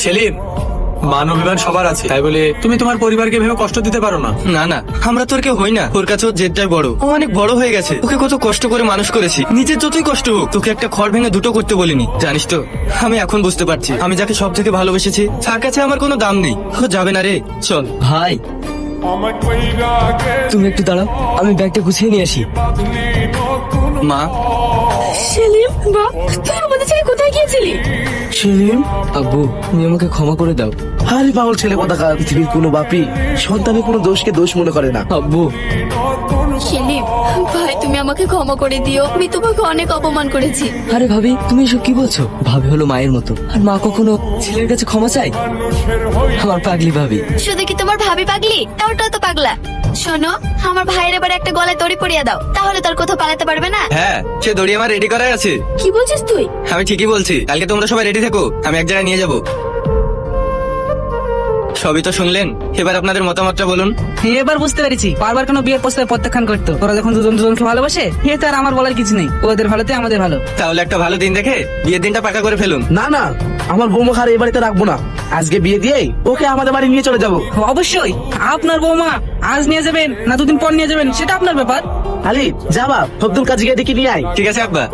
সেলিম, মান অভিমান সবার আছে, তাই বলে তুমি তোমার পরিবারকে ভেবে কষ্ট দিতে পারো না। না না, আমরা তোর কেউ হই না। ওর কাছে ওর জেদটাই বড়। ও অনেক বড় হয়ে গেছে। ওকে কত কষ্ট করে মানুষ করেছি। নিজের যতই কষ্ট হোক, তোকে একটা খড় ভেঙে দুটো করতে বলিনি। জানিস তো, আমি এখন বুঝতে পারছি আমি যাকে সব থেকে ভালোবেসেছি তার কাছে আমার কোনো দাম নেই। ও যাবে না রে, চল। ভাই তুমি একটু দাঁড়াও, আমি ব্যাগটা গুছিয়ে নিয়ে আসি। মা, সেলিম, বাপ, তুই আমাদের ছেড়ে কোথায় গিয়েছিলি? সেলিম, আব্বু তুমি আমাকে ক্ষমা করে দাও। আরে পাগল ছেলে কোথাকার, পৃথিবীর কোনো বাপই সন্তানের কোনো দোষকে দোষ মনে করে না। আব্বু সেলিম, ভাই তুমি আমাকে ক্ষমা করে দিও, আমি তোমাকে অনেক অপমান করেছি। আরে ভাবি তুমি এসব কি বলছো? ভাবি হলো মায়ের মতো, আর মা কখনো ছেলের কাছে ক্ষমা চায়? আমার পাগলি ভাবি। শুধু কি তোমার ভাবি পাগলি, ওটাও তো পাগলা। শোনো, আমার ভাইয়ের এবার একটা গলায় দড়ি পরিয়ে দাও, তাহলে তার কোথাও পালাতে পারবে না। হ্যাঁ, সে দড়ি আমার রেডি করাই আছে। কি বলছিস তুই? আমি ঠিকই বলছি। কালকে তোমরা সবাই রেডি থেকো, আমি এক জায়গায় নিয়ে যাব। সবই তো শুনলেন, এবার আপনাদের মতামতটা বলুন। এবার বুঝতে পেরেছি বারবার কেন বিয়ের প্রস্তাবে প্রত্যাখ্যান করতো। ওরা যখন দুজন দুজনকে ভালোবাসে, এ তো আর আমার বলার কিছু নেই। ওদের ভালোতে আমাদের ভালো। তাহলে একটা ভালো দিন দেখে বিয়ের দিনটা পাকা করে ফেলুন। না না, আমার বৌমাকে আর এই বাড়িতে রাখবো না। আজকে বিয়ে দিয়ে ওকে আমাদের বাড়ি নিয়ে চলে যাবো। অবশ্যই আপনার বৌমা আজ নিয়ে যাবেন না দুদিন পর নিয়ে যাবেন, সেটা আপনার ব্যাপার। আলি যা বাপ, আব্দুল কাজীকে ডেকে নিয়ে আয়। ঠিক আছে আব্বা।